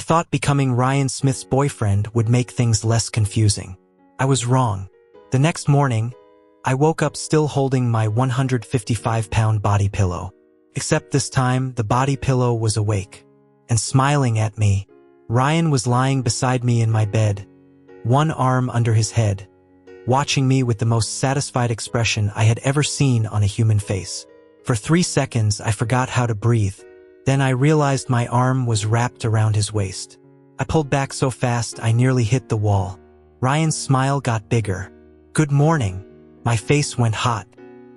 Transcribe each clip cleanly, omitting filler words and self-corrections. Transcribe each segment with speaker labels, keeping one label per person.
Speaker 1: I thought becoming Ryan Smith's boyfriend would make things less confusing. I was wrong. The next morning, I woke up still holding my 155-pound body pillow. Except this time, the body pillow was awake and smiling at me. Ryan was lying beside me in my bed, one arm under his head, watching me with the most satisfied expression I had ever seen on a human face. For 3 seconds, I forgot how to breathe. Then I realized my arm was wrapped around his waist. I pulled back so fast I nearly hit the wall. Ryan's smile got bigger. "Good morning." My face went hot.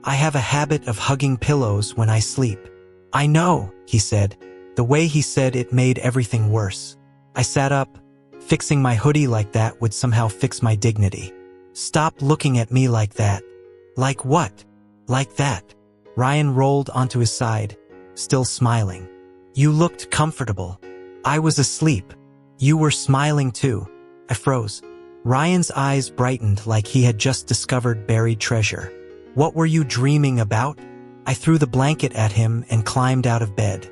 Speaker 1: "I have a habit of hugging pillows when I sleep." "I know," he said. The way he said it made everything worse. I sat up. Fixing my hoodie like that would somehow fix my dignity. "Stop looking at me like that." "Like what?" "Like that." Ryan rolled onto his side, still smiling. "You looked comfortable." "I was asleep." "You were smiling too." I froze. Ryan's eyes brightened like he had just discovered buried treasure. "What were you dreaming about?" I threw the blanket at him and climbed out of bed.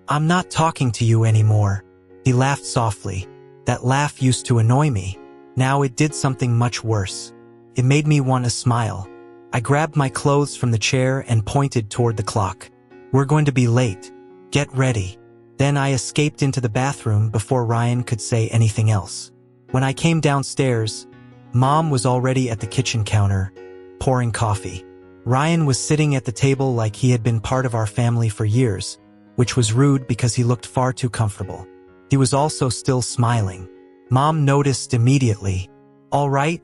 Speaker 1: "I'm not talking to you anymore." He laughed softly. That laugh used to annoy me. Now it did something much worse. It made me want to smile. I grabbed my clothes from the chair and pointed toward the clock. "We're going to be late. Get ready." Then I escaped into the bathroom before Ryan could say anything else. When I came downstairs, Mom was already at the kitchen counter, pouring coffee. Ryan was sitting at the table like he had been part of our family for years, which was rude because he looked far too comfortable. He was also still smiling. Mom noticed immediately. "All right?"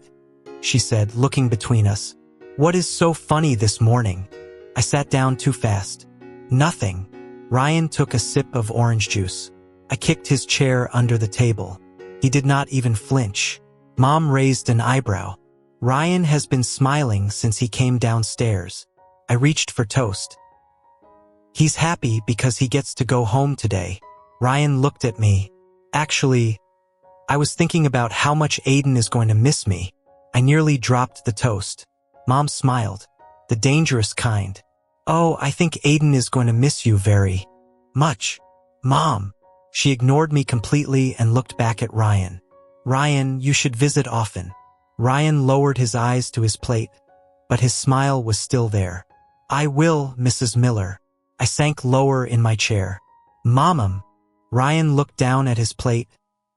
Speaker 1: she said, looking between us. "What is so funny this morning?" I sat down too fast. "Nothing." Ryan took a sip of orange juice. I kicked his chair under the table. He did not even flinch. Mom raised an eyebrow. "Ryan has been smiling since he came downstairs." I reached for toast. "He's happy because he gets to go home today." Ryan looked at me. "Actually, I was thinking about how much Aiden is going to miss me." I nearly dropped the toast. Mom smiled. "The dangerous kind." "Oh, I think Aiden is going to miss you very much." "Mom." She ignored me completely and looked back at Ryan. "Ryan, you should visit often." Ryan lowered his eyes to his plate, but his smile was still there. "I will, Mrs. Miller." I sank lower in my chair. "Mom." Ryan looked down at his plate,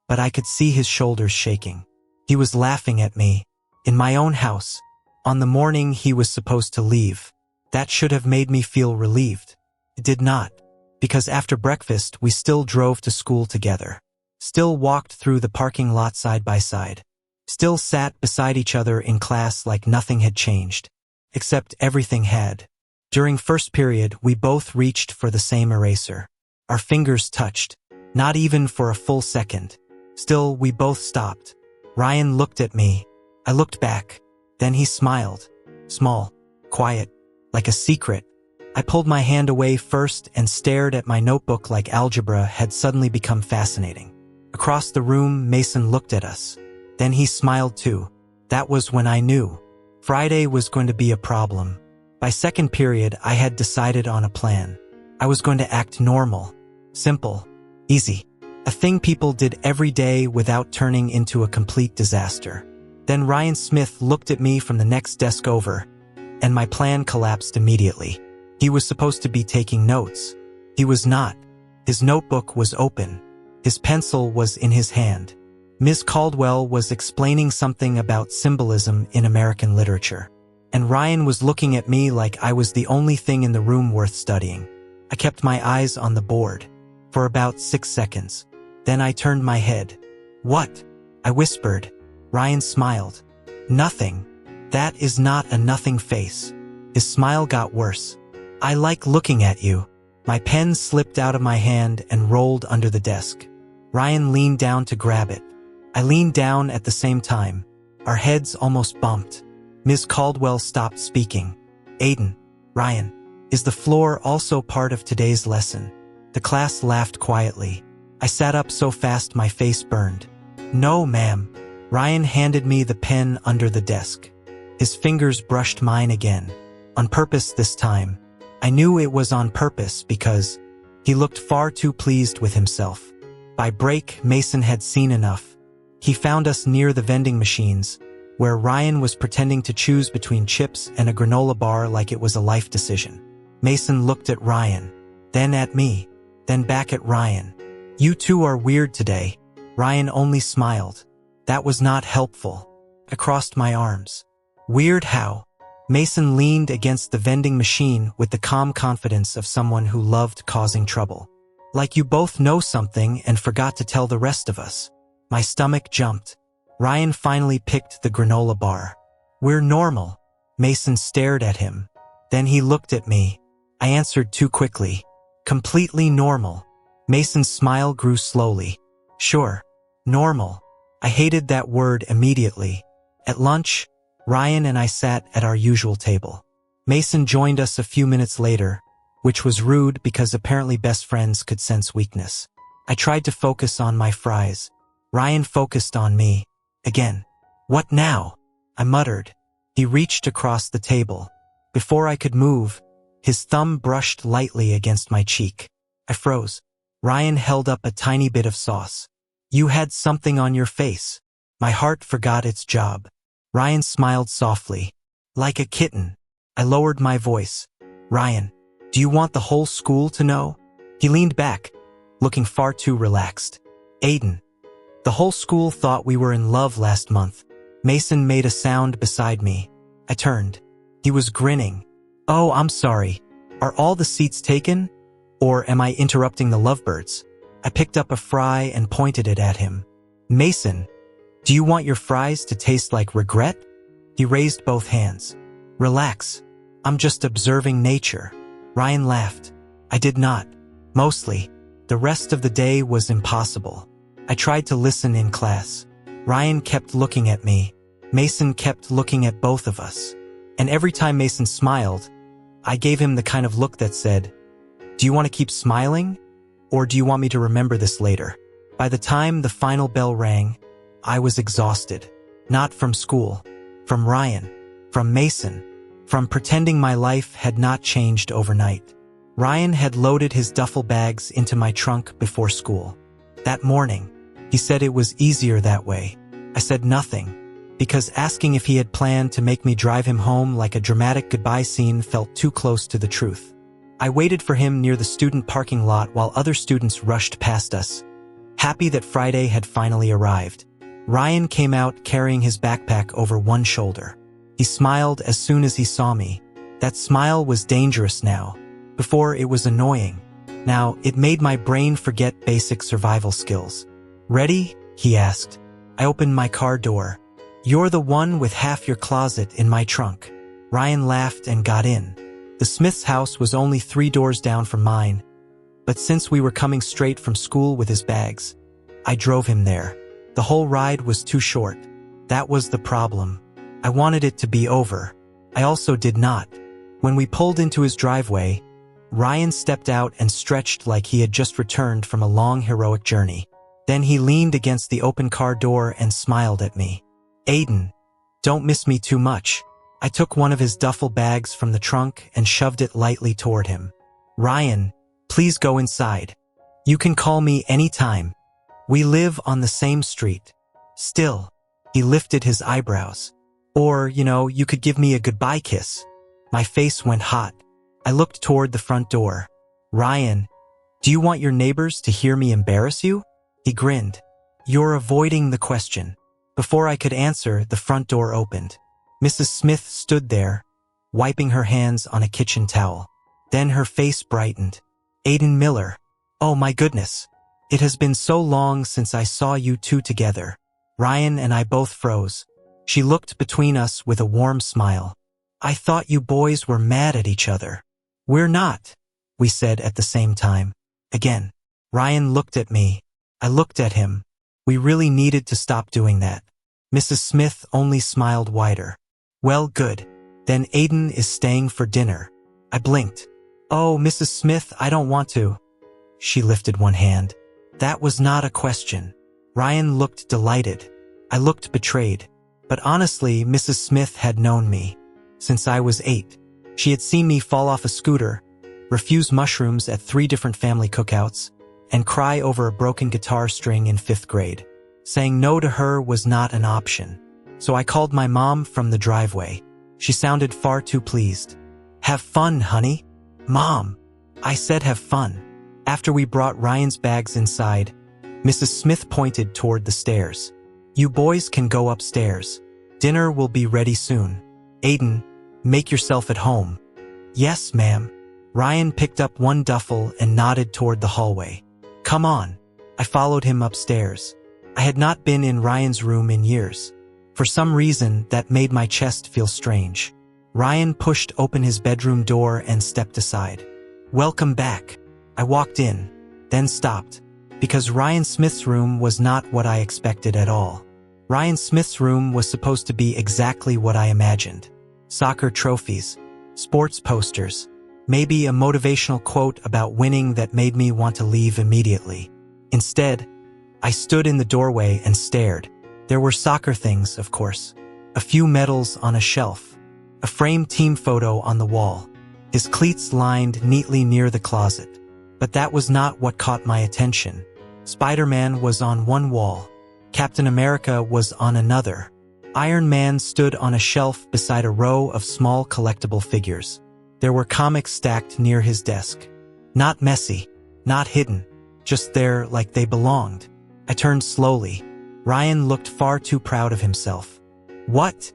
Speaker 1: but I could see his shoulders shaking. He was laughing at me. In my own house, on the morning he was supposed to leave. That should have made me feel relieved. It did not, because after breakfast we still drove to school together. Still walked through the parking lot side by side. Still sat beside each other in class like nothing had changed. Except everything had. During first period, we both reached for the same eraser. Our fingers touched. Not even for a full second. Still, we both stopped. Ryan looked at me. I looked back. Then he smiled. Small, quiet, like a secret. I pulled my hand away first and stared at my notebook like algebra had suddenly become fascinating. Across the room, Mason looked at us. Then he smiled too. That was when I knew. Friday was going to be a problem. By second period, I had decided on a plan. I was going to act normal, simple, easy. A thing people did every day without turning into a complete disaster. Then Ryan Smith looked at me from the next desk over, and my plan collapsed immediately. He was supposed to be taking notes. He was not. His notebook was open. His pencil was in his hand. Ms. Caldwell was explaining something about symbolism in American literature. And Ryan was looking at me like I was the only thing in the room worth studying. I kept my eyes on the board for about 6 seconds. Then I turned my head. "What?" I whispered. Ryan smiled. "Nothing." "That is not a nothing face." His smile got worse. "I like looking at you." My pen slipped out of my hand and rolled under the desk. Ryan leaned down to grab it. I leaned down at the same time. Our heads almost bumped. Ms. Caldwell stopped speaking. "Aiden, Ryan, is the floor also part of today's lesson?" The class laughed quietly. I sat up so fast my face burned. "No, ma'am." Ryan handed me the pen under the desk. His fingers brushed mine again. On purpose this time. I knew it was on purpose because he looked far too pleased with himself. By break, Mason had seen enough. He found us near the vending machines, where Ryan was pretending to choose between chips and a granola bar like it was a life decision. Mason looked at Ryan, then at me, then back at Ryan. "You two are weird today." Ryan only smiled. That was not helpful. I crossed my arms. "Weird how?" Mason leaned against the vending machine with the calm confidence of someone who loved causing trouble. "Like you both know something and forgot to tell the rest of us." My stomach jumped. Ryan finally picked the granola bar. "We're normal." Mason stared at him. Then he looked at me. I answered too quickly. "Completely normal." Mason's smile grew slowly. "Sure. Normal." I hated that word immediately. At lunch, Ryan and I sat at our usual table. Mason joined us a few minutes later, which was rude because apparently best friends could sense weakness. I tried to focus on my fries. Ryan focused on me. Again. "What now?" I muttered. He reached across the table. Before I could move, his thumb brushed lightly against my cheek. I froze. Ryan held up a tiny bit of sauce. "You had something on your face." My heart forgot its job. Ryan smiled softly. "Like a kitten." I lowered my voice. "Ryan, do you want the whole school to know?" He leaned back, looking far too relaxed. "Aiden, the whole school thought we were in love last month." Mason made a sound beside me. I turned. He was grinning. "Oh, I'm sorry. Are all the seats taken? Or am I interrupting the lovebirds?" I picked up a fry and pointed it at him. "Mason, do you want your fries to taste like regret?" He raised both hands. "Relax. I'm just observing nature." Ryan laughed. I did not. Mostly. The rest of the day was impossible. I tried to listen in class. Ryan kept looking at me. Mason kept looking at both of us. And every time Mason smiled, I gave him the kind of look that said, "Do you want to keep smiling? Or do you want me to remember this later?" By the time the final bell rang, I was exhausted. Not from school. From Ryan. From Mason. From pretending my life had not changed overnight. Ryan had loaded his duffel bags into my trunk before school. That morning, he said it was easier that way. I said nothing, because asking if he had planned to make me drive him home like a dramatic goodbye scene felt too close to the truth. I waited for him near the student parking lot while other students rushed past us, happy that Friday had finally arrived. Ryan came out carrying his backpack over one shoulder. He smiled as soon as he saw me. That smile was dangerous now. Before, it was annoying. Now, it made my brain forget basic survival skills. "Ready?" he asked. I opened my car door. "You're the one with half your closet in my trunk." Ryan laughed and got in. The Smith's house was only 3 doors down from mine, but since we were coming straight from school with his bags, I drove him there. The whole ride was too short. That was the problem. I wanted it to be over. I also did not. When we pulled into his driveway, Ryan stepped out and stretched like he had just returned from a long, heroic journey. Then he leaned against the open car door and smiled at me. "Aiden, don't miss me too much." I took one of his duffel bags from the trunk and shoved it lightly toward him. "Ryan, please go inside. You can call me anytime. We live on the same street." Still, he lifted his eyebrows. "Or, you could give me a goodbye kiss." My face went hot. I looked toward the front door. "Ryan, do you want your neighbors to hear me embarrass you?" He grinned. "You're avoiding the question." Before I could answer, the front door opened. Mrs. Smith stood there, wiping her hands on a kitchen towel. Then her face brightened. "Aiden Miller. Oh my goodness. It has been so long since I saw you two together." Ryan and I both froze. She looked between us with a warm smile. "I thought you boys were mad at each other." "We're not," we said at the same time. Again, Ryan looked at me. I looked at him. We really needed to stop doing that. Mrs. Smith only smiled wider. "Well, good. Then Aiden is staying for dinner." I blinked. "Oh, Mrs. Smith, I don't want to." She lifted one hand. That was not a question. Ryan looked delighted. I looked betrayed. But honestly, Mrs. Smith had known me since I was 8. She had seen me fall off a scooter, refuse mushrooms at 3 different family cookouts, and cry over a broken guitar string in 5th grade. Saying no to her was not an option. So I called my mom from the driveway. She sounded far too pleased. "Have fun, honey." "Mom," I said, "have fun." After we brought Ryan's bags inside, Mrs. Smith pointed toward the stairs. "You boys can go upstairs. Dinner will be ready soon. Aiden, make yourself at home." "Yes, ma'am." Ryan picked up one duffel and nodded toward the hallway. "Come on." I followed him upstairs. I had not been in Ryan's room in years. For some reason, that made my chest feel strange. Ryan pushed open his bedroom door and stepped aside. "Welcome back." I walked in, then stopped, because Ryan Smith's room was not what I expected at all. Ryan Smith's room was supposed to be exactly what I imagined. Soccer trophies, sports posters, maybe a motivational quote about winning that made me want to leave immediately. Instead, I stood in the doorway and stared. There were soccer things, of course. A few medals on a shelf. A framed team photo on the wall. His cleats lined neatly near the closet. But that was not what caught my attention. Spider-Man was on one wall. Captain America was on another. Iron Man stood on a shelf beside a row of small collectible figures. There were comics stacked near his desk. Not messy, not hidden, just there like they belonged. I turned slowly. Ryan looked far too proud of himself. "What?"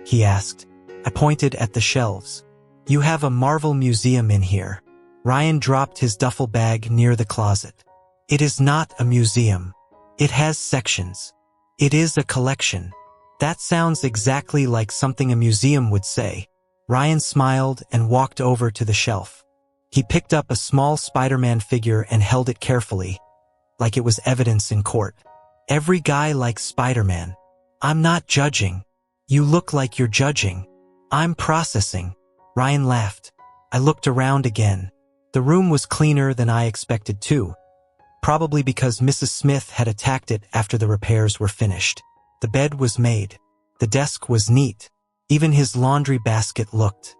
Speaker 1: he asked. I pointed at the shelves. "You have a Marvel museum in here." Ryan dropped his duffel bag near the closet. "It is not a museum. It has sections. It is a collection." That sounds exactly like something a museum would say. Ryan smiled and walked over to the shelf. He picked up a small Spider-Man figure and held it carefully, like it was evidence in court. "Every guy likes Spider-Man. I'm not judging. You look like you're judging. I'm processing." Ryan laughed. I looked around again. The room was cleaner than I expected too, probably because Mrs. Smith had attacked it after the repairs were finished. The bed was made. The desk was neat. Even his laundry basket looked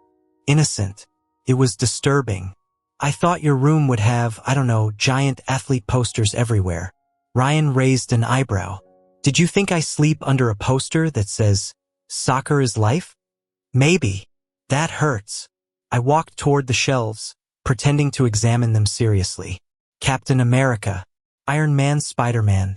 Speaker 1: innocent. It was disturbing. "I thought your room would have, I don't know, giant athlete posters everywhere." Ryan raised an eyebrow. "Did you think I sleep under a poster that says, 'Soccer is life'?" "Maybe. That hurts." I walked toward the shelves, pretending to examine them seriously. Captain America, Iron Man, Spider-Man,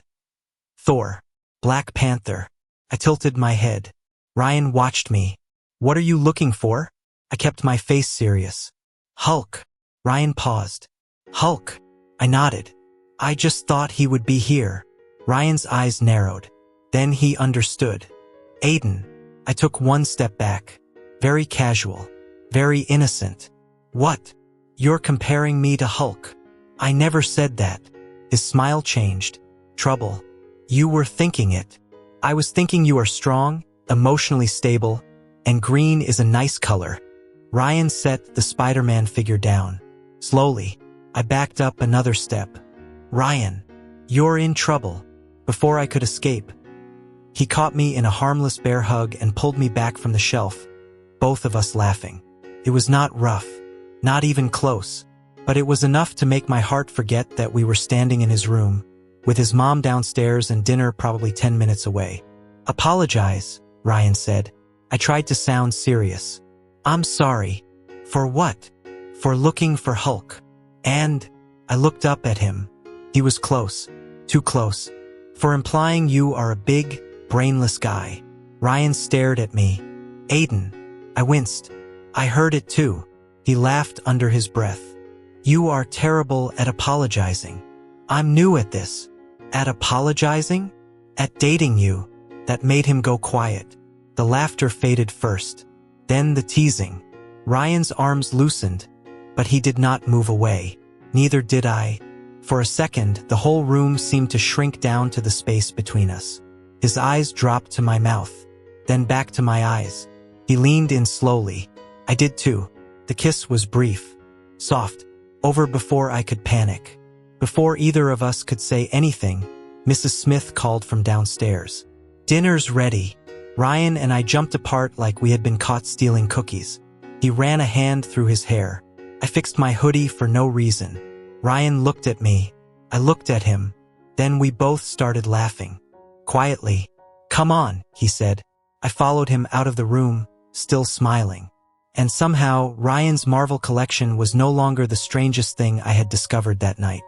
Speaker 1: Thor, Black Panther. I tilted my head. Ryan watched me. "What are you looking for?" I kept my face serious. "Hulk." Ryan paused. "Hulk." I nodded. "I just thought he would be here." Ryan's eyes narrowed. Then he understood. "Aiden." I took one step back. Very casual. Very innocent. "What? You're comparing me to Hulk." "I never said that." His smile changed. "Trouble. You were thinking it." "I was thinking you are strong, emotionally stable, and green is a nice color." Ryan set the Spider-Man figure down. Slowly, I backed up another step. "Ryan, you're in trouble." Before I could escape, he caught me in a harmless bear hug and pulled me back from the shelf, both of us laughing. It was not rough, not even close, but it was enough to make my heart forget that we were standing in his room, with his mom downstairs and dinner probably 10 minutes away. "Apologize," Ryan said. I tried to sound serious. "I'm sorry." "For what?" "For looking for Hulk." "And?" I looked up at him. He was close, too close. "For implying you are a big, brainless guy." Ryan stared at me. "Aiden." I winced. I heard it too. He laughed under his breath. "You are terrible at apologizing." "I'm new at this." "At apologizing?" "At dating you." That made him go quiet. The laughter faded first, then the teasing. Ryan's arms loosened, but he did not move away. Neither did I. For a second, the whole room seemed to shrink down to the space between us. His eyes dropped to my mouth, then back to my eyes. He leaned in slowly. I did too. The kiss was brief, soft, over before I could panic. Before either of us could say anything, Mrs. Smith called from downstairs. "Dinner's ready." Ryan and I jumped apart like we had been caught stealing cookies. He ran a hand through his hair. I fixed my hoodie for no reason. Ryan looked at me. I looked at him. Then we both started laughing. Quietly. "Come on," he said. I followed him out of the room, still smiling. And somehow, Ryan's Marvel collection was no longer the strangest thing I had discovered that night.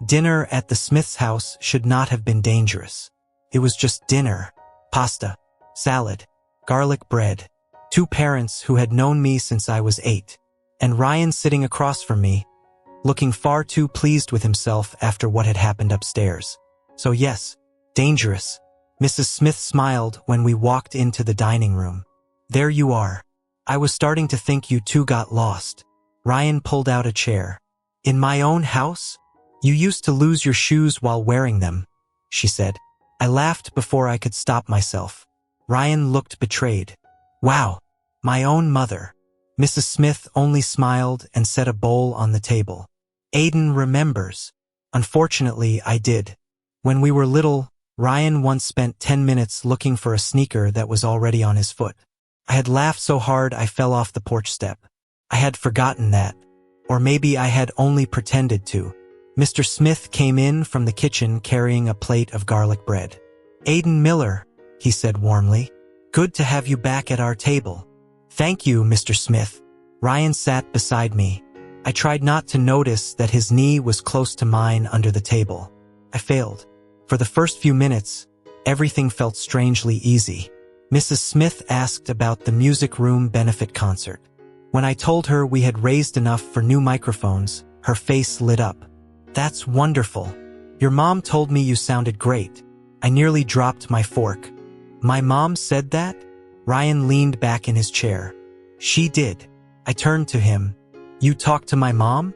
Speaker 1: Dinner at the Smiths' house should not have been dangerous. It was just dinner. Pasta, salad, garlic bread. Two parents who had known me since I was 8. And Ryan sitting across from me, looking far too pleased with himself after what had happened upstairs. So yes, dangerous. Mrs. Smith smiled when we walked into the dining room. "There you are. I was starting to think you two got lost." Ryan pulled out a chair. "In my own house? You used to lose your shoes while wearing them," she said. I laughed before I could stop myself. Ryan looked betrayed. "Wow, my own mother." Mrs. Smith only smiled and set a bowl on the table. "Aiden remembers." Unfortunately, I did. When we were little, Ryan once spent 10 minutes looking for a sneaker that was already on his foot. I had laughed so hard I fell off the porch step. I had forgotten that. Or maybe I had only pretended to. Mr. Smith came in from the kitchen carrying a plate of garlic bread. "Aiden Miller," he said warmly. "Good to have you back at our table." "Thank you, Mr. Smith." Ryan sat beside me. I tried not to notice that his knee was close to mine under the table. I failed. For the first few minutes, everything felt strangely easy. Mrs. Smith asked about the music room benefit concert. When I told her we had raised enough for new microphones, her face lit up. "That's wonderful. Your mom told me you sounded great." I nearly dropped my fork. "My mom said that?" Ryan leaned back in his chair. "She did." I turned to him. "You talked to my mom?"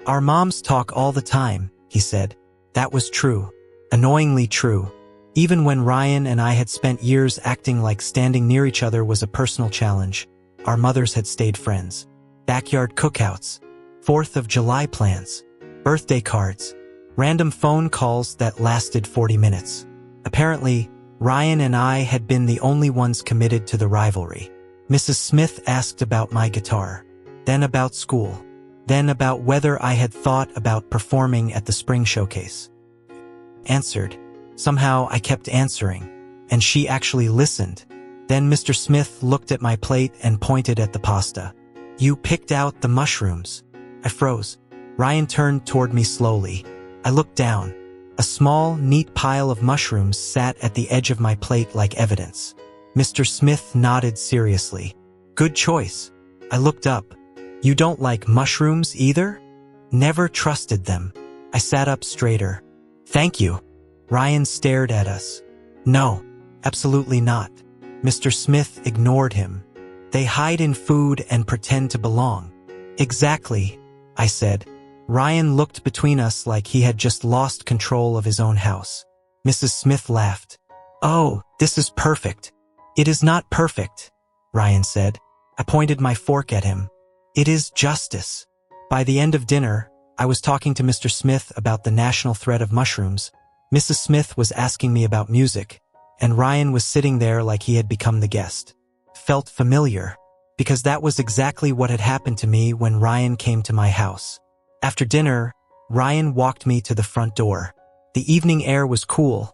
Speaker 1: "Our moms talk all the time," he said. That was true. Annoyingly true. Even when Ryan and I had spent years acting like standing near each other was a personal challenge, our mothers had stayed friends. Backyard cookouts, 4th of July plans, birthday cards, random phone calls that lasted 40 minutes. Apparently, Ryan and I had been the only ones committed to the rivalry. Mrs. Smith asked about my guitar, then about school, then about whether I had thought about performing at the spring showcase. Answered. Somehow I kept answering, and she actually listened. Then Mr. Smith looked at my plate and pointed at the pasta. "You picked out the mushrooms." I froze. Ryan turned toward me slowly. I looked down. A small, neat pile of mushrooms sat at the edge of my plate like evidence. Mr. Smith nodded seriously. "Good choice." I looked up. "You don't like mushrooms either?" Never trusted them. I sat up straighter. "Thank you." Ryan stared at us. "No, absolutely not." Mr. Smith ignored him. "They hide in food and pretend to belong." "Exactly," I said. Ryan looked between us like he had just lost control of his own house. Mrs. Smith laughed. "Oh, this is perfect." "It is not perfect," Ryan said. I pointed my fork at him. "It is justice." By the end of dinner, I was talking to Mr. Smith about the national threat of mushrooms. Mrs. Smith was asking me about music, and Ryan was sitting there like he had become the guest. Felt familiar, because that was exactly what had happened to me when Ryan came to my house. After dinner, Ryan walked me to the front door. The evening air was cool,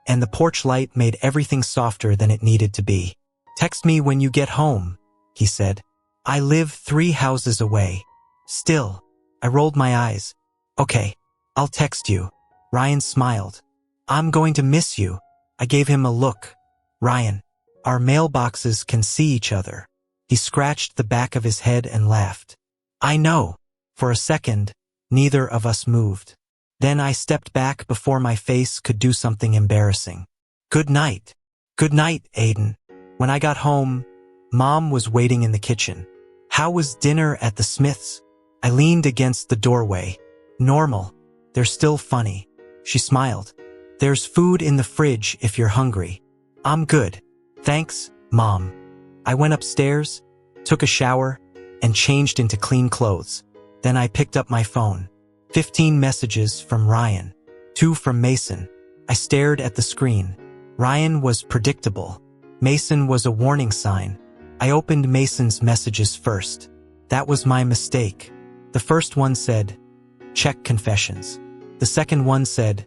Speaker 1: and the porch light made everything softer than it needed to be. "Text me when you get home," he said. "I live 3 houses away." Still, I rolled my eyes. "Okay, I'll text you." Ryan smiled. "I'm going to miss you." I gave him a look. "Ryan, our mailboxes can see each other." He scratched the back of his head and laughed. "I know." For a second, neither of us moved. Then I stepped back before my face could do something embarrassing. "Good night." "Good night, Aiden." When I got home, Mom was waiting in the kitchen. "How was dinner at the Smiths?" I leaned against the doorway. "Normal. They're still funny." She smiled. "There's food in the fridge if you're hungry." "I'm good. Thanks, Mom." I went upstairs, took a shower, and changed into clean clothes. Then I picked up my phone. 15 messages from Ryan. 2 from Mason. I stared at the screen. Ryan was predictable. Mason was a warning sign. I opened Mason's messages first. That was my mistake. The first one said, "Check confessions." The second one said,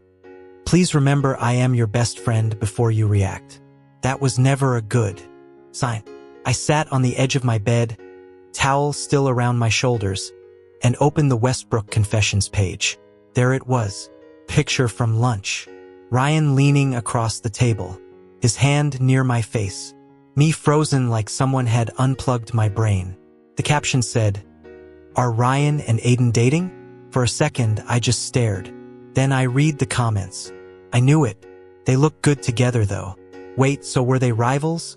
Speaker 1: "Please remember I am your best friend before you react." That was never a good sign. I sat on the edge of my bed, towel still around my shoulders, and opened the Westbrook Confessions page. There it was. Picture from lunch. Ryan leaning across the table, his hand near my face. Me frozen like someone had unplugged my brain. The caption said, "Are Ryan and Aiden dating?" For a second, I just stared. Then I read the comments. I knew it. They looked good together though. Wait, so were they rivals?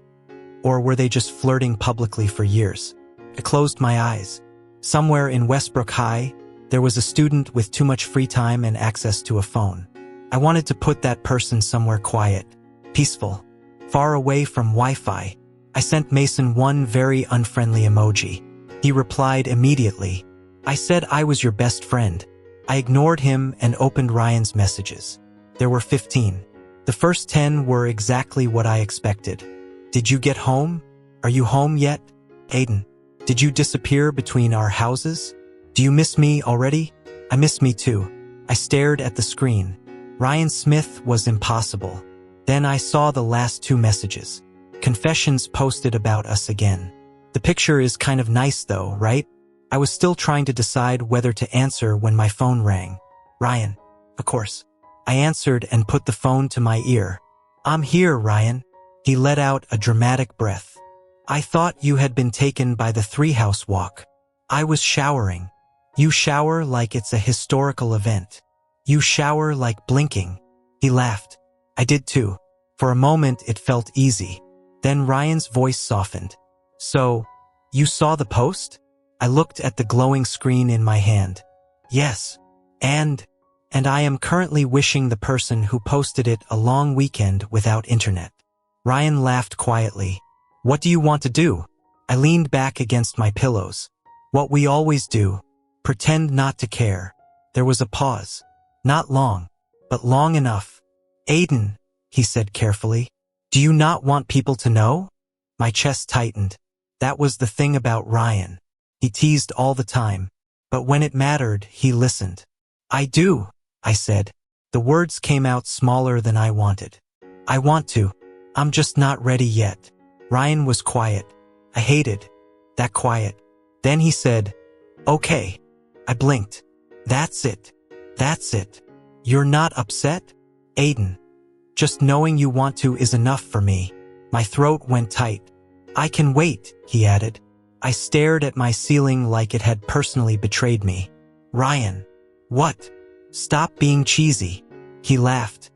Speaker 1: Or were they just flirting publicly for years? I closed my eyes. Somewhere in Westbrook High, there was a student with too much free time and access to a phone. I wanted to put that person somewhere quiet, peaceful, far away from Wi-Fi. I sent Mason one very unfriendly emoji. He replied immediately. I said I was your best friend. I ignored him and opened Ryan's messages. There were 15. The first 10 were exactly what I expected. Did you get home? Are you home yet? Aiden, did you disappear between our houses? Do you miss me already? I miss me too. I stared at the screen. Ryan Smith was impossible. Then I saw the last 2 messages. Confessions posted about us again. The picture is kind of nice though, right? I was still trying to decide whether to answer when my phone rang. Ryan, of course. I answered and put the phone to my ear. I'm here, Ryan. He let out a dramatic breath. I thought you had been taken by the treehouse walk. I was showering. You shower like it's a historical event. You shower like blinking. He laughed. I did too. For a moment it felt easy. Then Ryan's voice softened. So, you saw the post? I looked at the glowing screen in my hand. Yes. And I am currently wishing the person who posted it a long weekend without internet. Ryan laughed quietly. What do you want to do? I leaned back against my pillows. What we always do. Pretend not to care. There was a pause. Not long, but long enough. Aiden, he said carefully. Do you not want people to know? My chest tightened. That was the thing about Ryan. He teased all the time, but when it mattered, he listened. I do, I said. The words came out smaller than I wanted. I want to. I'm just not ready yet. Ryan was quiet. I hated that quiet. Then he said, okay. I blinked. That's it. That's it. You're not upset? Aiden. Just knowing you want to is enough for me. My throat went tight. I can wait, he added. I stared at my ceiling like it had personally betrayed me. Ryan. What? Stop being cheesy. He laughed,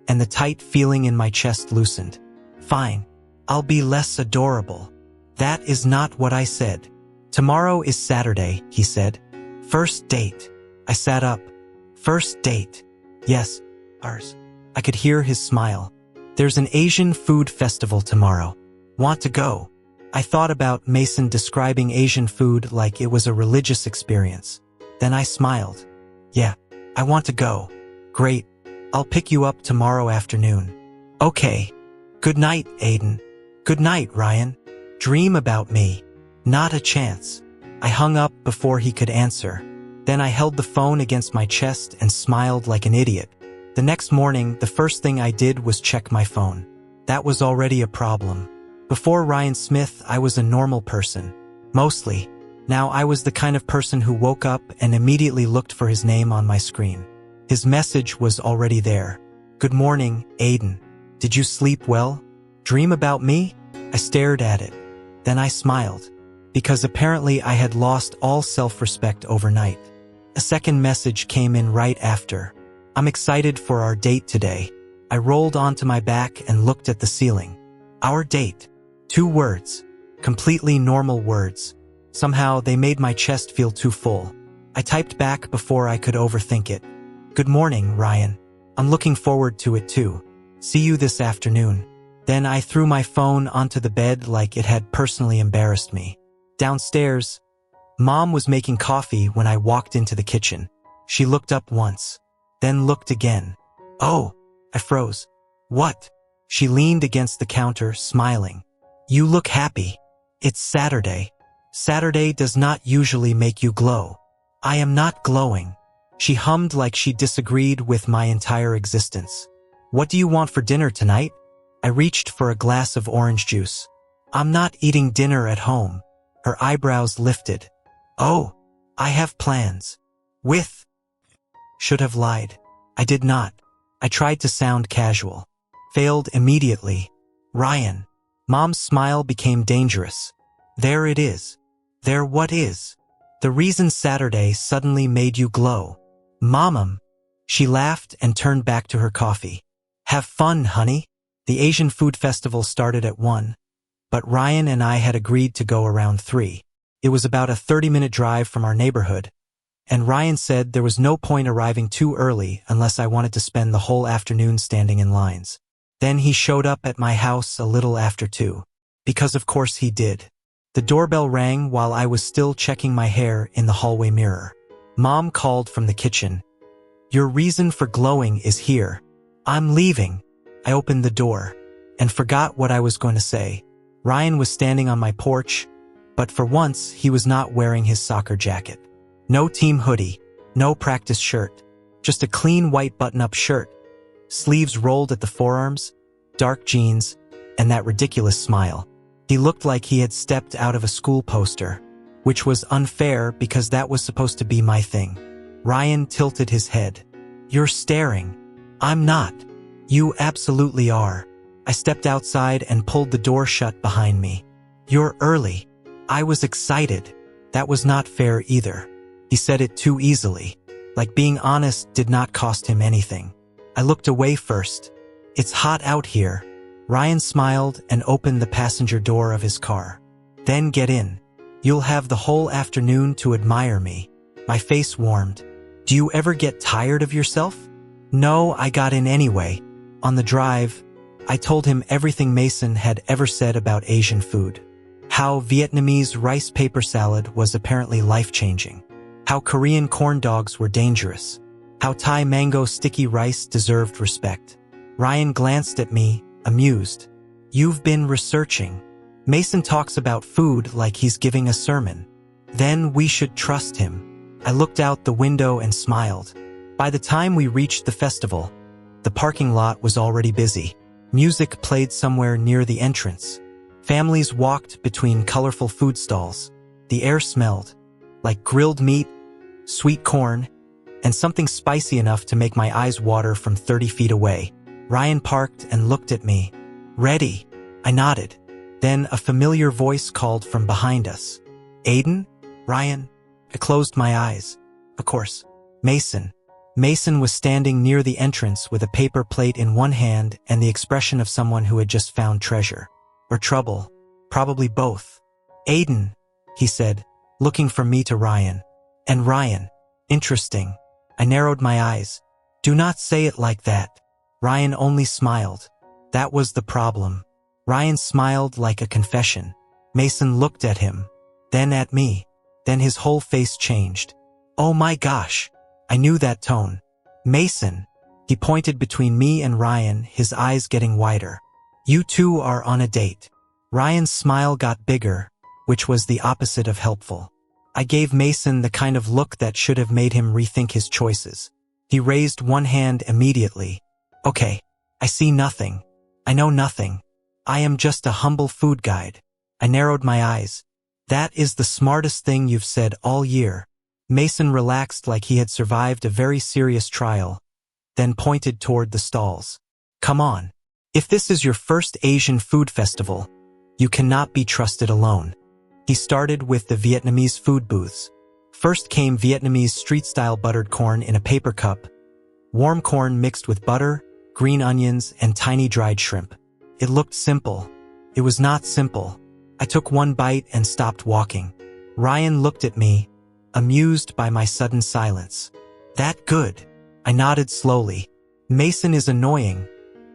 Speaker 1: and the tight feeling in my chest loosened. Fine. I'll be less adorable. That is not what I said. Tomorrow is Saturday, he said. First date. I sat up. First date. Yes, ours. I could hear his smile. There's an Asian food festival tomorrow. Want to go? I thought about Mason describing Asian food like it was a religious experience. Then I smiled. Yeah, I want to go. Great. I'll pick you up tomorrow afternoon. Okay. Good night, Aiden. Good night, Ryan. Dream about me. Not a chance. I hung up before he could answer. Then I held the phone against my chest and smiled like an idiot. The next morning, the first thing I did was check my phone. That was already a problem. Before Ryan Smith, I was a normal person. Mostly. Now I was the kind of person who woke up and immediately looked for his name on my screen. His message was already there. Good morning, Aiden. Did you sleep well? Dream about me? I stared at it. Then I smiled. Because apparently I had lost all self-respect overnight. A second message came in right after. I'm excited for our date today. I rolled onto my back and looked at the ceiling. Our date. 2 words. Completely normal words. Somehow they made my chest feel too full. I typed back before I could overthink it. Good morning, Ryan. I'm looking forward to it too. See you this afternoon. Then I threw my phone onto the bed like it had personally embarrassed me. Downstairs, Mom was making coffee when I walked into the kitchen. She looked up once, then looked again. Oh, I froze. What? She leaned against the counter, smiling. You look happy. It's Saturday. Saturday does not usually make you glow. I am not glowing. She hummed like she disagreed with my entire existence. "What do you want for dinner tonight?" I reached for a glass of orange juice. "I'm not eating dinner at home." Her eyebrows lifted. "Oh, I have plans." With. Should have lied. I did not. I tried to sound casual. Failed immediately. "Ryan." Mom's smile became dangerous. "There it is." "There what is?" "The reason Saturday suddenly made you glow." "Mom." She laughed and turned back to her coffee. "Have fun, honey." The Asian food festival started at 1, but Ryan and I had agreed to go around 3. It was about a 30-minute drive from our neighborhood, and Ryan said there was no point arriving too early unless I wanted to spend the whole afternoon standing in lines. Then he showed up at my house a little after 2. Because of course he did. The doorbell rang while I was still checking my hair in the hallway mirror. Mom called from the kitchen. "Your reason for glowing is here." "I'm leaving." I opened the door and forgot what I was going to say. Ryan was standing on my porch, but for once he was not wearing his soccer jacket. No team hoodie, no practice shirt, just a clean white button-up shirt, sleeves rolled at the forearms, dark jeans, and that ridiculous smile. He looked like he had stepped out of a school poster, which was unfair because that was supposed to be my thing. Ryan tilted his head. "You're staring." "I'm not." "You absolutely are." I stepped outside and pulled the door shut behind me. "You're early." I was excited. That was not fair either. He said it too easily. Like being honest did not cost him anything. I looked away first. "It's hot out here." Ryan smiled and opened the passenger door of his car. "Then get in. You'll have the whole afternoon to admire me." My face warmed. "Do you ever get tired of yourself?" "No, I got in anyway." On the drive, I told him everything Mason had ever said about Asian food. How Vietnamese rice paper salad was apparently life-changing. How Korean corn dogs were dangerous. How Thai mango sticky rice deserved respect. Ryan glanced at me, amused. "You've been researching." Mason talks about food like he's giving a sermon. Then we should trust him. I looked out the window and smiled. By the time we reached the festival, the parking lot was already busy. Music played somewhere near the entrance. Families walked between colorful food stalls. The air smelled like grilled meat, sweet corn, and something spicy enough to make my eyes water from 30 feet away. Ryan parked and looked at me. "Ready?" I nodded. Then a familiar voice called from behind us. "Aiden?" "Ryan?" I closed my eyes. Of course. Mason. Mason was standing near the entrance with a paper plate in one hand and the expression of someone who had just found treasure. Or trouble. Probably both. "Aiden," he said, looking from me to Ryan. "And Ryan. Interesting." I narrowed my eyes. "Do not say it like that." Ryan only smiled. That was the problem. Ryan smiled like a confession. Mason looked at him, then at me. Then his whole face changed. "Oh my gosh." I knew that tone. "Mason." He pointed between me and Ryan, his eyes getting wider. "You two are on a date." Ryan's smile got bigger, which was the opposite of helpful. I gave Mason the kind of look that should have made him rethink his choices. He raised one hand immediately. "Okay, I see nothing. I know nothing. I am just a humble food guide." I narrowed my eyes. "That is the smartest thing you've said all year." Mason relaxed like he had survived a very serious trial, then pointed toward the stalls. "Come on. If this is your first Asian food festival, you cannot be trusted alone." He started with the Vietnamese food booths. First came Vietnamese street-style buttered corn in a paper cup, warm corn mixed with butter, green onions, and tiny dried shrimp. It looked simple. It was not simple. I took one bite and stopped walking. Ryan looked at me, amused by my sudden silence. "That good?" I nodded slowly. Mason is annoying,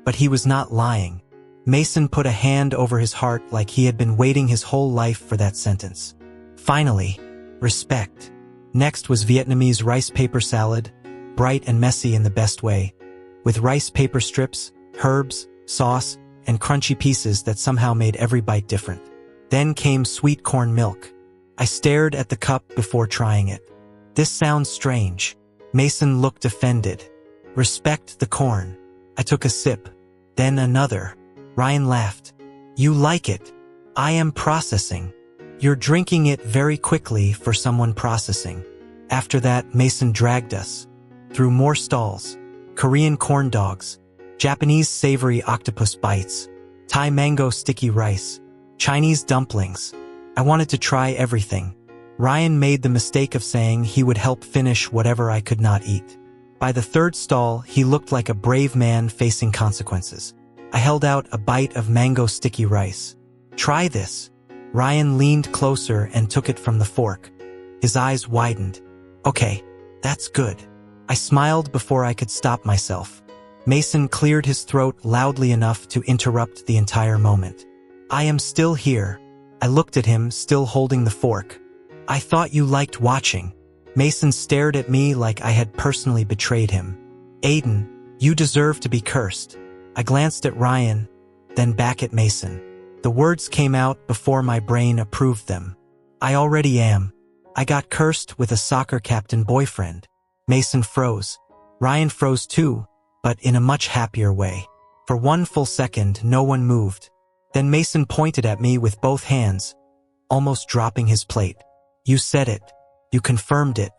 Speaker 1: but he was not lying. Mason put a hand over his heart like he had been waiting his whole life for that sentence. Finally, respect. Next was Vietnamese rice paper salad, bright and messy in the best way, with rice paper strips, herbs, sauce, and crunchy pieces that somehow made every bite different. Then came sweet corn milk. I stared at the cup before trying it. This sounds strange. Mason looked offended. Respect the corn. I took a sip. Then another. Ryan laughed. You like it. I am processing. You're drinking it very quickly for someone processing. After that, Mason dragged us through more stalls. Korean corn dogs, Japanese savory octopus bites, Thai mango sticky rice, Chinese dumplings. I wanted to try everything. Ryan made the mistake of saying he would help finish whatever I could not eat. By the third stall, he looked like a brave man facing consequences. I held out a bite of mango sticky rice. Try this. Ryan leaned closer and took it from the fork. His eyes widened. Okay, that's good. I smiled before I could stop myself. Mason cleared his throat loudly enough to interrupt the entire moment. I am still here. I looked at him, still holding the fork. I thought you liked watching. Mason stared at me like I had personally betrayed him. Aiden, you deserve to be cursed. I glanced at Ryan, then back at Mason. The words came out before my brain approved them. I already am. I got cursed with a soccer captain boyfriend. Mason froze. Ryan froze too, but in a much happier way. For one full second, no one moved. Then Mason pointed at me with both hands, almost dropping his plate. You said it. You confirmed it.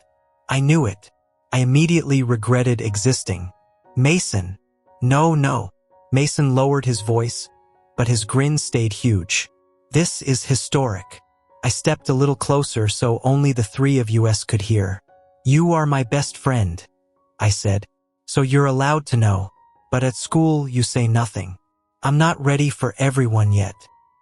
Speaker 1: I knew it. I immediately regretted existing. Mason. No. Mason lowered his voice, but his grin stayed huge. This is historic. I stepped a little closer so only the three of us could hear. You are my best friend, I said. So you're allowed to know, but at school you say nothing. I'm not ready for everyone yet.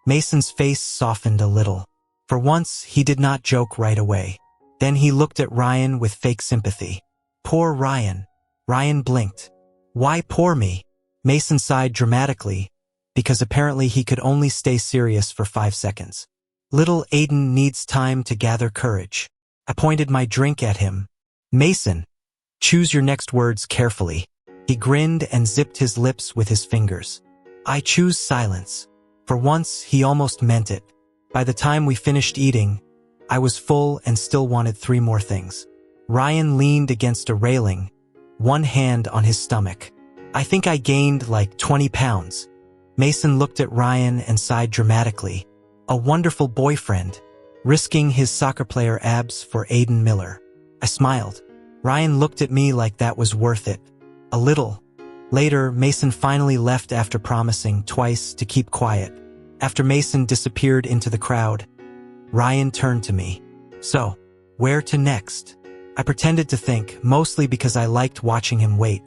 Speaker 1: Mason's face softened a little. For once, he did not joke right away. Then he looked at Ryan with fake sympathy. Poor Ryan. Ryan blinked. Why poor me? Mason sighed dramatically, because apparently he could only stay serious for 5 seconds. Little Aiden needs time to gather courage. I pointed my drink at him. Mason, choose your next words carefully. He grinned and zipped his lips with his fingers. I choose silence. For once, he almost meant it. By the time we finished eating, I was full and still wanted 3 more things. Ryan leaned against a railing, one hand on his stomach. I think I gained like 20 pounds. Mason looked at Ryan and sighed dramatically. A wonderful boyfriend, risking his soccer player abs for Aiden Miller. I smiled. Ryan looked at me like that was worth it. A little. Later, Mason finally left after promising twice to keep quiet. After Mason disappeared into the crowd, Ryan turned to me. So, where to next? I pretended to think, mostly because I liked watching him wait.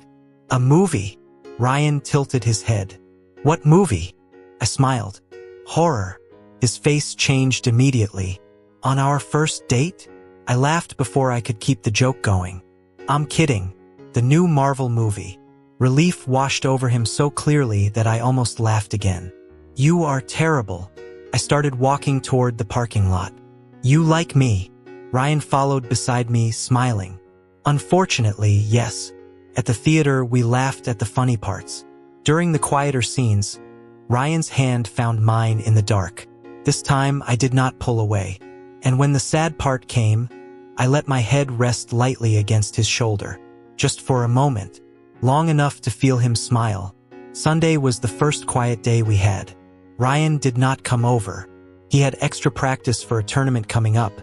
Speaker 1: A movie. Ryan tilted his head. What movie? I smiled. Horror. His face changed immediately. On our first date? I laughed before I could keep the joke going. I'm kidding. The new Marvel movie. Relief washed over him so clearly that I almost laughed again. You are terrible. I started walking toward the parking lot. You like me. Ryan followed beside me, smiling. Unfortunately, yes. At the theater, we laughed at the funny parts. During the quieter scenes, Ryan's hand found mine in the dark. This time, I did not pull away. And when the sad part came, I let my head rest lightly against his shoulder. Just for a moment. Long enough to feel him smile. Sunday was the first quiet day we had. Ryan did not come over. He had extra practice for a tournament coming up,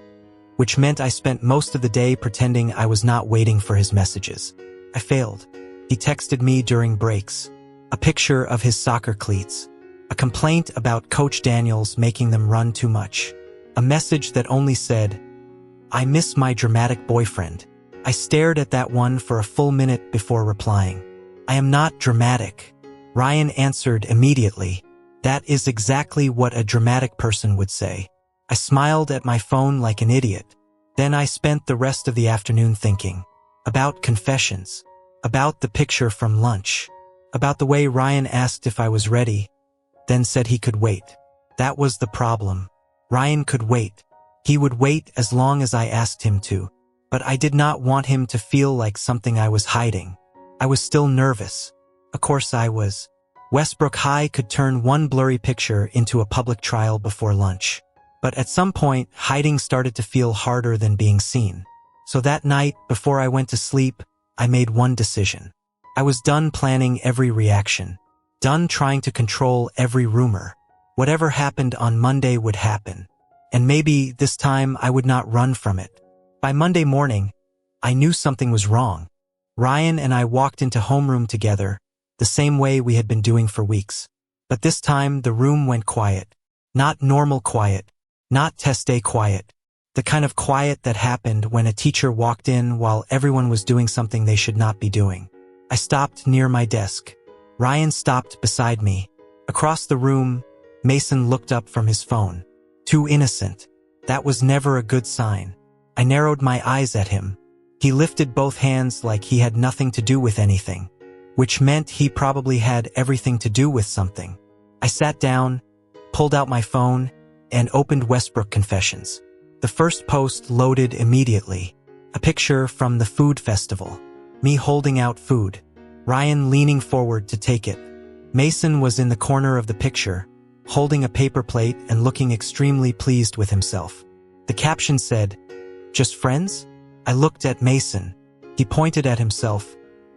Speaker 1: which meant I spent most of the day pretending I was not waiting for his messages. I failed. He texted me during breaks. A picture of his soccer cleats. A complaint about Coach Daniels making them run too much. A message that only said, I miss my dramatic boyfriend. I stared at that one for a full minute before replying. I am not dramatic. Ryan answered immediately. That is exactly what a dramatic person would say. I smiled at my phone like an idiot. Then I spent the rest of the afternoon thinking. About confessions. About the picture from lunch. About the way Ryan asked if I was ready, then said he could wait. That was the problem. Ryan could wait. He would wait as long as I asked him to. But I did not want him to feel like something I was hiding. I was still nervous. Of course I was. Westbrook High could turn one blurry picture into a public trial before lunch. But at some point, hiding started to feel harder than being seen. So that night, before I went to sleep, I made one decision. I was done planning every reaction, done trying to control every rumor. Whatever happened on Monday would happen, and maybe this time I would not run from it. By Monday morning, I knew something was wrong. Ryan and I walked into homeroom together, the same way we had been doing for weeks. But this time the room went quiet. Not normal quiet, not test day quiet. The kind of quiet that happened when a teacher walked in while everyone was doing something they should not be doing. I stopped near my desk. Ryan stopped beside me. Across the room, Mason looked up from his phone. Too innocent. That was never a good sign. I narrowed my eyes at him. He lifted both hands like he had nothing to do with anything, which meant he probably had everything to do with something. I sat down, pulled out my phone, and opened Westbrook Confessions. The first post loaded immediately. A picture from the food festival. Me holding out food. Ryan leaning forward to take it. Mason was in the corner of the picture, holding a paper plate and looking extremely pleased with himself. The caption said, "Just friends?" I looked at Mason. He pointed at himself,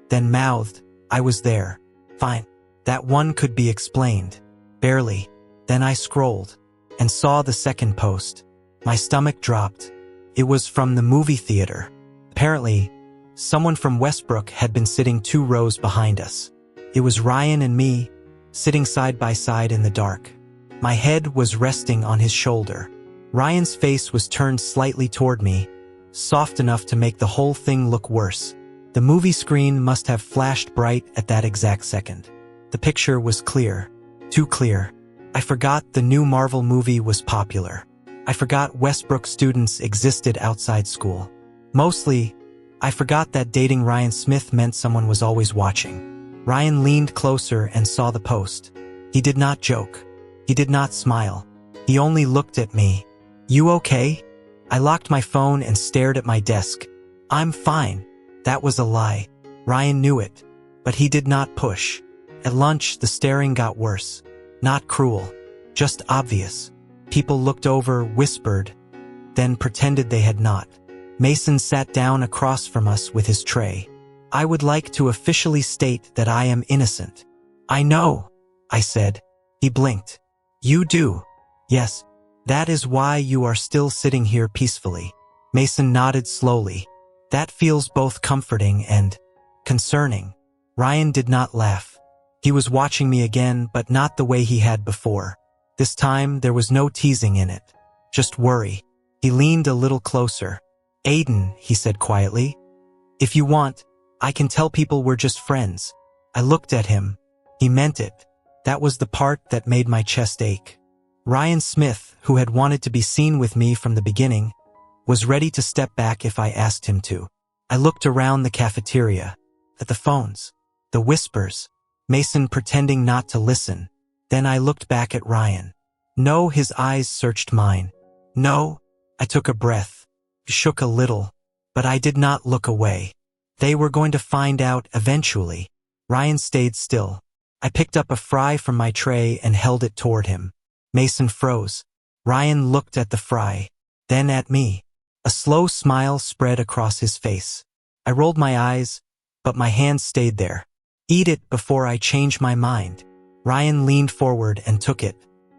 Speaker 1: then mouthed, "I was there." Fine. That one could be explained. Barely. Then I scrolled and saw the second post. My stomach dropped. It was from the movie theater. Apparently, someone from Westbrook had been sitting 2 rows behind us. It was Ryan and me, sitting side by side in the dark. My head was resting on his shoulder. Ryan's face was turned slightly toward me, soft enough to make the whole thing look worse. The movie screen must have flashed bright at that exact second. The picture was clear. Too clear. I forgot the new Marvel movie was popular. I forgot Westbrook students existed outside school. Mostly, I forgot that dating Ryan Smith meant someone was always watching. Ryan leaned closer and saw the post. He did not joke. He did not smile. He only looked at me. "You okay?" I locked my phone and stared at my desk. "I'm fine." That was a lie. Ryan knew it, but he did not push. At lunch, the staring got worse. Not cruel, just obvious. People looked over, whispered, then pretended they had not. Mason sat down across from us with his tray. "I would like to officially state that I am innocent." "I know," I said. He blinked. "You do?" "Yes. That is why you are still sitting here peacefully." Mason nodded slowly. "That feels both comforting and concerning." Ryan did not laugh. He was watching me again, but not the way he had before. This time, there was no teasing in it. Just worry. He leaned a little closer. "Aiden," he said quietly, "if you want, I can tell people we're just friends." I looked at him. He meant it. That was the part that made my chest ache. Ryan Smith, who had wanted to be seen with me from the beginning, was ready to step back if I asked him to. I looked around the cafeteria, at the phones, the whispers, Mason pretending not to listen. Then I looked back at Ryan. No, his eyes searched mine. No, I took a breath, shook a little, but I did not look away. They were going to find out eventually. Ryan stayed still. I picked up a fry from my tray and held it toward him. Mason froze. Ryan looked at the fry, then at me. A slow smile spread across his face. I rolled my eyes, but my hand stayed there. "Eat it before I change my mind." Ryan leaned forward and took it.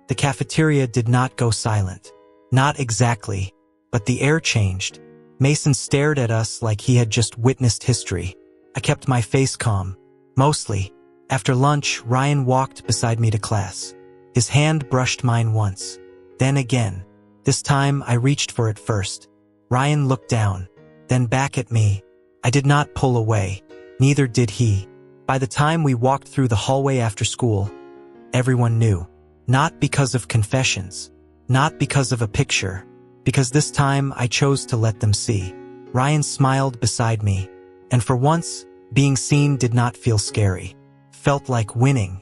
Speaker 1: The cafeteria did not go silent. Not exactly, but the air changed. Mason stared at us like he had just witnessed history. I kept my face calm. Mostly. After lunch, Ryan walked beside me to class. His hand brushed mine once. Then again. This time, I reached for it first. Ryan looked down, then back at me. I did not pull away. Neither did he. By the time we walked through the hallway after school, everyone knew. Not because of confessions. Not because of a picture. Because this time, I chose to let them see. Ryan smiled beside me. And for once, being seen did not feel scary. Felt like winning.